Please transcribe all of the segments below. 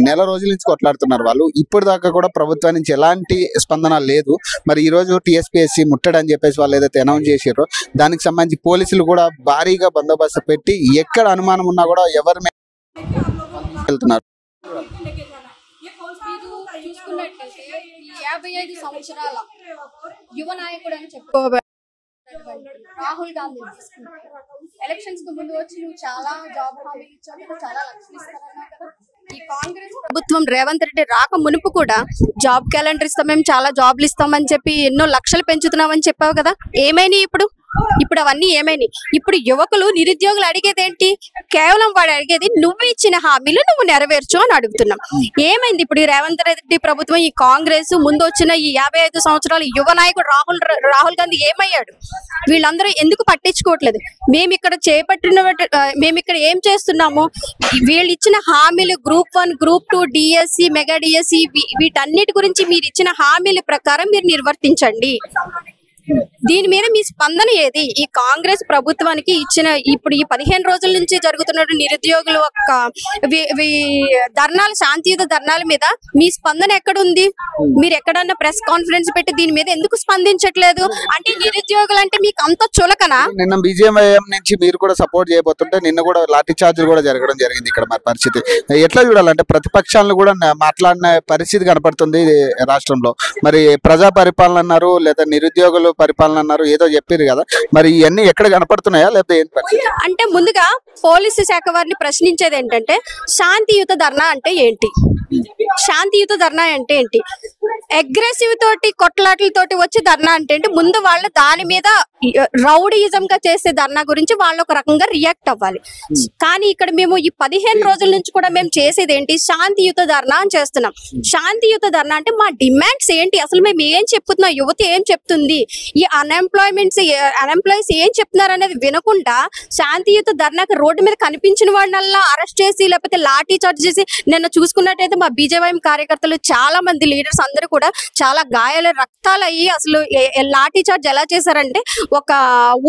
నెల రోజుల నుంచి కొట్లాడుతున్నారు వాళ్ళు. ఇప్పటిదాకా కూడా ప్రభుత్వం నుంచి ఎలాంటి స్పందన లేదు. మరి ఈ రోజు టీఎస్పీఎస్సీ ముట్టడని చెప్పేసి వాళ్ళు ఏదైతే అనౌన్స్ చేసారో దానికి సంబంధించి పోలీసులు కూడా భారీగా బందోబస్తు పెట్టి ఎక్కడ అనుమానం ఉన్నా కూడా ఎవరి మీద వెళ్తున్నారు. 55 సంవత్సరాల యువ నాయకుడు అని చెప్పుకోవాలి రాహుల్ గాంధీ. ఎలక్షన్స్ కు ముందు వచ్చి నువ్వు చాలా జాబ్ హామీలు ఇచ్చావు కదా, చాలా లక్షలు ఇస్తారన్నావు కదా. ఈ కాంగ్రెస్ ప్రభుత్వం రేవంత్ రెడ్డి రాక మునుపు కూడా జాబ్ క్యాలెండర్ ఇస్తాం, మేము చాలా జాబ్లు ఇస్తామని చెప్పి ఎన్నో లక్షలు పెంచుతున్నామని చెప్పావు కదా. ఏమైనాయి ఇప్పుడు అవన్నీ ఏమైనాయి? ఇప్పుడు యువకులు నిరుద్యోగులు అడిగేది ఏంటి? కేవలం వాడు అడిగేది నువ్వు ఇచ్చిన హామీలు నువ్వు నెరవేర్చు అని అడుగుతున్నాం. ఏమైంది ఇప్పుడు ఈ రేవంత్ రెడ్డి ప్రభుత్వం, ఈ కాంగ్రెస్ ముందు వచ్చిన ఈ 55 సంవత్సరాల యువ నాయకుడు రాహుల్ గాంధీ ఏమయ్యాడు? వీళ్ళందరూ ఎందుకు పట్టించుకోవట్లేదు? మేము ఇక్కడ ఏం చేస్తున్నాము? వీళ్ళు ఇచ్చిన హామీలు group 1, group 2, DSC, mega DSC వీటన్నిటి గురించి మీరు ఇచ్చిన హామీల ప్రకారం మీరు నిర్వర్తించండి. దీని మీద మీ స్పందన ఏది? ఈ కాంగ్రెస్ ప్రభుత్వానికి ఇచ్చిన ఇప్పుడు ఈ 15 రోజుల నుంచి జరుగుతున్న నిరుద్యోగుల ధర్నాలు, శాంతియుత ధర్నాల మీద మీ స్పందన ఎక్కడుంది? మీరు ఎక్కడన్నా ప్రెస్ కాన్ఫరెన్స్ పెట్టి దీని మీద ఎందుకు స్పందించట్లేదు? అంటే నిరుద్యోగులు అంటే మీకు అంత చులకనా? నిన్న బీజేఎం నుంచి మీరు కూడా సపోర్ట్ చేయబోతుంటే నిన్న కూడా లాఠీ చార్జీలు కూడా జరగడం జరిగింది. ఇక్కడ మరి పరిస్థితి ఎట్లా చూడాలంటే ప్రతిపక్షాలను కూడా మాట్లాడిన పరిస్థితి కనపడుతుంది రాష్ట్రంలో. మరి ప్రజా పరిపాలన అన్నారు, లేదా నిరుద్యోగులు పరిపాలన అన్నారు, ఏదో చెప్పారు కదా. మరి ఇవన్నీ ఎక్కడ కనపడుతున్నాయా లేకపోతే ఏంటి పరిస్థితి? అంటే ముందుగా పోలీసు శాఖ వారిని ప్రశ్నించేది ఏంటంటే శాంతియుత ధర్నా అంటే ఏంటి? శాంతియుత ధర్నా అంటే ఏంటి? అగ్రెసివ్ తోటి కొట్లాటలతోటి వచ్చి ధర్నా అంటే ఏంటి? ముందు వాళ్ళు దాని మీద రౌడీయిజం గా చేసే ధర్నా గురించి వాళ్ళు ఒక రకంగా రియాక్ట్ అవ్వాలి. కానీ ఇక్కడ మేము ఈ 15 రోజుల నుంచి కూడా మేము చేసేది ఏంటి? శాంతియుత ధర్నా అని చేస్తున్నాం. శాంతియుత ధర్నా అంటే మా డిమాండ్స్ ఏంటి, అసలు మేము ఏం చెప్తున్నాం, యువత ఏం చెప్తుంది, ఈ అన్ఎంప్లాయీస్ ఏం చెప్తున్నారు అనేది వినకుండా శాంతియుత ధర్నాకి రోడ్డు మీద కనిపించిన వాళ్ళనల్లా అరెస్ట్ చేసి లేకపోతే లాఠీ చార్జ్ చేసి, నిన్న చూసుకున్నట్టయితే మా బీజేవైఎం కార్యకర్తలు చాలా మంది లీడర్స్ అందరూ కూడా చాలా గాయాలు, రక్తాలు అయ్యి అసలు లాఠీ చార్జ్ ఎలా చేశారంటే ఒక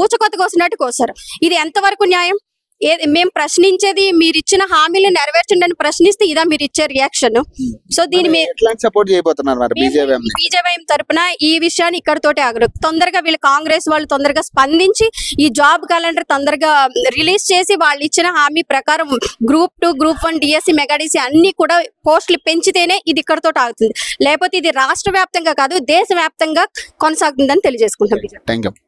ఊచకొత్త కోసినట్టు కోసారు. ఇది ఎంతవరకు న్యాయం? మేము ప్రశ్నించేది మీరు ఇచ్చిన హామీలు నెరవేర్చండి అని ప్రశ్నిస్తే ఇదా మీరు ఇచ్చే రియాక్షన్? సో దీని బీజేవైఎం తరపున ఈ విషయాన్ని ఇక్కడతోటే ఆగరు. తొందరగా వీళ్ళు కాంగ్రెస్ వాళ్ళు తొందరగా స్పందించి ఈ జాబ్ క్యాలెండర్ తొందరగా రిలీజ్ చేసి వాళ్ళు ఇచ్చిన హామీ ప్రకారం group 2, group 1, DSC, mega DSC అన్ని కూడా పోస్టులు పెంచితేనే ఇది ఇక్కడతో ఆగుతుంది. లేకపోతే ఇది రాష్ట్ర వ్యాప్తంగా కాదు, దేశ వ్యాప్తంగా కొనసాగుతుందని తెలియజేసుకుంటాం.